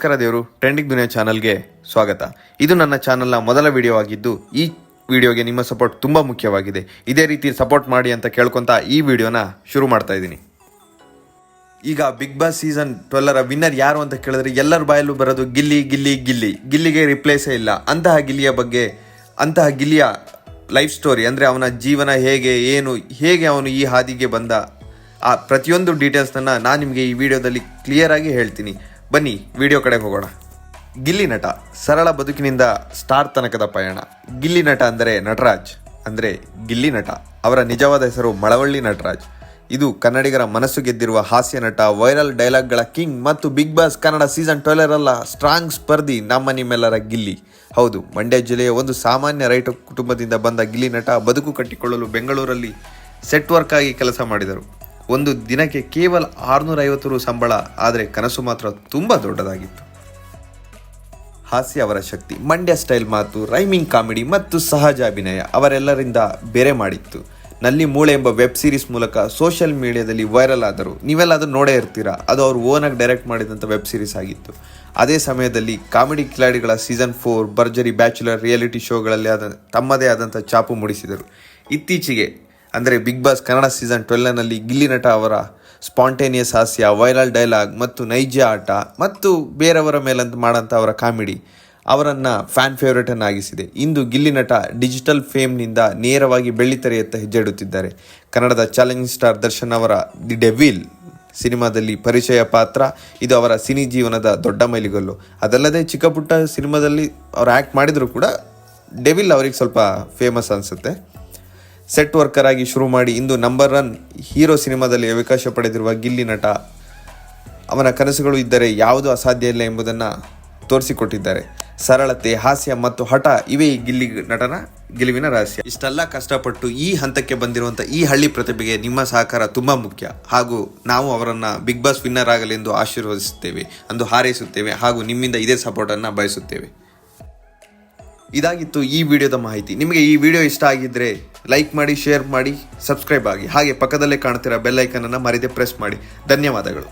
ನಮಸ್ಕಾರ ದೇವರು ಟ್ರೆಂಡಿಂಗ್ ದುನಿಯಾ ಚಾನಲ್ಗೆ ಸ್ವಾಗತ. ಇದು ನನ್ನ ಚಾನಲ್ನ ಮೊದಲ ವಿಡಿಯೋ ಆಗಿದ್ದು ಈ ವಿಡಿಯೋಗೆ ನಿಮ್ಮ ಸಪೋರ್ಟ್ ತುಂಬ ಮುಖ್ಯವಾಗಿದೆ. ಇದೇ ರೀತಿ ಸಪೋರ್ಟ್ ಮಾಡಿ ಅಂತ ಕೇಳ್ಕೊತಾ ಈ ವಿಡಿಯೋನ ಶುರು ಮಾಡ್ತಾ ಇದ್ದೀನಿ. ಈಗ ಬಿಗ್ ಬಾಸ್ ಸೀಸನ್ 12ರ ವಿನ್ನರ್ ಯಾರು ಅಂತ ಕೇಳಿದ್ರೆ ಎಲ್ಲರ ಬಾಯಲ್ಲೂ ಬರೋದು ಗಿಲ್ಲಿ ಗಿಲ್ಲಿ ಗಿಲ್ಲಿ. ಗಿಲ್ಲಿಗೆ ರಿಪ್ಲೇಸೇ ಇಲ್ಲ. ಅಂತಹ ಗಿಲ್ಲಿಯ ಬಗ್ಗೆ, ಅಂತಹ ಗಿಲ್ಲಿಯ ಲೈಫ್ ಸ್ಟೋರಿ ಅಂದರೆ ಅವನ ಜೀವನ ಹೇಗೆ ಅವನು ಈ ಹಾದಿಗೆ ಬಂದ, ಆ ಪ್ರತಿಯೊಂದು ಡೀಟೇಲ್ಸ್ನ ನಾನು ನಿಮಗೆ ಈ ವಿಡಿಯೋದಲ್ಲಿ ಕ್ಲಿಯರ್ ಆಗಿ ಹೇಳ್ತೀನಿ. ಬನ್ನಿ ವಿಡಿಯೋ ಕಡೆಗೆ ಹೋಗೋಣ. ಗಿಲ್ಲಿ ನಟ, ಸರಳ ಬದುಕಿನಿಂದ ಸ್ಟಾರ್ ತನಕದ ಪಯಣ. ಗಿಲ್ಲಿ ನಟ ಅಂದರೆ ನಟರಾಜ್, ಅಂದರೆ ಗಿಲ್ಲಿ ನಟ. ಅವರ ನಿಜವಾದ ಹೆಸರು ಮಳವಳ್ಳಿ ನಟರಾಜ್. ಇದು ಕನ್ನಡಿಗರ ಮನಸ್ಸು ಗೆದ್ದಿರುವ ಹಾಸ್ಯ ನಟ, ವೈರಲ್ ಡೈಲಾಗ್ಗಳ ಕಿಂಗ್ ಮತ್ತು ಬಿಗ್ ಬಾಸ್ ಕನ್ನಡ ಸೀಸನ್ 12ರಲ್ಲ ಸ್ಟ್ರಾಂಗ್ ಸ್ಪರ್ಧಿ ನಿಮ್ಮೆಲ್ಲರ ಗಿಲ್ಲಿ. ಹೌದು, ಮಂಡ್ಯ ಜಿಲ್ಲೆಯ ಒಂದು ಸಾಮಾನ್ಯ ರೈತ ಕುಟುಂಬದಿಂದ ಬಂದ ಗಿಲ್ಲಿ ನಟ ಬದುಕು ಕಟ್ಟಿಕೊಳ್ಳಲು ಬೆಂಗಳೂರಲ್ಲಿ ಸೆಟ್ ವರ್ಕ್ ಆಗಿ ಕೆಲಸ ಮಾಡಿದರು. ಒಂದು ದಿನಕ್ಕೆ ಕೇವಲ 650 ರು ಸಂಬಳ. ಆದರೆ ಕನಸು ಮಾತ್ರ ತುಂಬ ದೊಡ್ಡದಾಗಿತ್ತು. ಹಾಸ್ಯ ಅವರ ಶಕ್ತಿ. ಮಂಡ್ಯ ಸ್ಟೈಲ್ ಮಾತು, ರೈಮಿಂಗ್ ಕಾಮಿಡಿ ಮತ್ತು ಸಹಜ ಅಭಿನಯ ಅವರೆಲ್ಲರಿಂದ ಬೇರೆ ಮಾಡಿತ್ತು. ನಲ್ಲಿ ಮೂಳೆ ಎಂಬ ವೆಬ್ ಸೀರೀಸ್ ಮೂಲಕ ಸೋಷಿಯಲ್ ಮೀಡಿಯಾದಲ್ಲಿ ವೈರಲ್ ಆದರು. ನೀವೆಲ್ಲ ಅದನ್ನು ನೋಡೇ ಇರ್ತೀರಾ. ಅದು ಅವರು ಓನಾಗಿ ಡೈರೆಕ್ಟ್ ಮಾಡಿದಂಥ ವೆಬ್ ಸೀರೀಸ್ ಆಗಿತ್ತು. ಅದೇ ಸಮಯದಲ್ಲಿ ಕಾಮಿಡಿ ಕಿಲಾಡಿಗಳ ಸೀಸನ್ 4, ಭರ್ಜರಿ ಬ್ಯಾಚುಲರ್ ರಿಯಾಲಿಟಿ ಶೋಗಳಲ್ಲಿ ತಮ್ಮದೇ ಆದಂಥ ಛಾಪು ಮೂಡಿಸಿದರು. ಇತ್ತೀಚೆಗೆ ಅಂದರೆ ಬಿಗ್ ಬಾಸ್ ಕನ್ನಡ ಸೀಸನ್ 12ನಲ್ಲಿ ಗಿಲ್ಲಿ ನಟ ಅವರ ಸ್ಪಾಂಟೇನಿಯಸ್ ಹಾಸ್ಯ, ವೈರಲ್ ಡೈಲಾಗ್ ಮತ್ತು ನೈಜ ಆಟ ಮತ್ತು ಬೇರೆಯವರ ಮೇಲಂತ ಮಾಡೋಂಥ ಅವರ ಕಾಮಿಡಿ ಅವರನ್ನು ಫ್ಯಾನ್ ಫೇವರೇಟನ್ನು ಆಗಿಸಿದೆ. ಇಂದು ಗಿಲ್ಲಿ ನಟ ಡಿಜಿಟಲ್ ಫೇಮ್ನಿಂದ ನೇರವಾಗಿ ಬೆಳ್ಳಿತೆರೆಯತ್ತ ಹೆಜ್ಜೆ ಇಡುತ್ತಿದ್ದಾರೆ. ಕನ್ನಡದ ಚಾಲೆಂಜಿಂಗ್ ಸ್ಟಾರ್ ದರ್ಶನ್ ಅವರ ದಿ ಡೆವಿಲ್ ಸಿನಿಮಾದಲ್ಲಿ ಪರಿಚಯ ಪಾತ್ರ. ಇದು ಅವರ ಸಿನಿ ಜೀವನದ ದೊಡ್ಡ ಮೈಲಿಗಲ್ಲು. ಅದಲ್ಲದೆ ಚಿಕ್ಕ ಪುಟ್ಟ ಸಿನಿಮಾದಲ್ಲಿ ಅವರು ಆ್ಯಕ್ಟ್ ಮಾಡಿದರೂ ಕೂಡ ಡೆವಿಲ್ ಅವರಿಗೆ ಸ್ವಲ್ಪ ಫೇಮಸ್ ಅನಿಸುತ್ತೆ. ಸೆಟ್ ವರ್ಕರ್ ಆಗಿ ಶುರು ಮಾಡಿ ಇಂದು ನಂಬರ್ 1 ಹೀರೋ ಸಿನಿಮಾದಲ್ಲಿ ಅವಕಾಶ ಪಡೆದಿರುವ ಗಿಲ್ಲಿ ನಟ ಅವನ ಕನಸುಗಳು ಇದ್ದರೆ ಯಾವುದೂ ಅಸಾಧ್ಯ ಇಲ್ಲ ಎಂಬುದನ್ನು ತೋರಿಸಿಕೊಟ್ಟಿದ್ದಾರೆ. ಸರಳತೆ, ಹಾಸ್ಯ ಮತ್ತು ಹಠ ಇವೇ ಈ ಗಿಲ್ಲಿ ನಟನ ಗೆಲುವಿನ ರಹಸ್ಯ. ಇಷ್ಟೆಲ್ಲ ಕಷ್ಟಪಟ್ಟು ಈ ಹಂತಕ್ಕೆ ಬಂದಿರುವಂಥ ಈ ಹಳ್ಳಿ ಪ್ರತಿಭೆಗೆ ನಿಮ್ಮ ಸಹಕಾರ ತುಂಬ ಮುಖ್ಯ. ಹಾಗೂ ನಾವು ಅವರನ್ನು ಬಿಗ್ ಬಾಸ್ ವಿನ್ನರ್ ಆಗಲೆಂದು ಆಶೀರ್ವದಿಸುತ್ತೇವೆ, ಅಂದು ಹಾರೈಸುತ್ತೇವೆ ಹಾಗೂ ನಿಮ್ಮಿಂದ ಇದೇ ಸಪೋರ್ಟನ್ನು ಬಯಸುತ್ತೇವೆ. ಇದಾಗಿತ್ತು ಈ ವಿಡಿಯೋದ ಮಾಹಿತಿ. ನಿಮಗೆ ಈ ವಿಡಿಯೋ ಇಷ್ಟ ಆಗಿದ್ದರೆ ಲೈಕ್ ಮಾಡಿ, ಶೇರ್ ಮಾಡಿ, ಸಬ್ಸ್ಕ್ರೈಬ್ ಆಗಿ. ಹಾಗೆ ಪಕ್ಕದಲ್ಲೇ ಕಾಣ್ತಿರೋ ಬೆಲ್ ಐಕನನ್ನು ಮರೆಯದೆ ಪ್ರೆಸ್ ಮಾಡಿ. ಧನ್ಯವಾದಗಳು.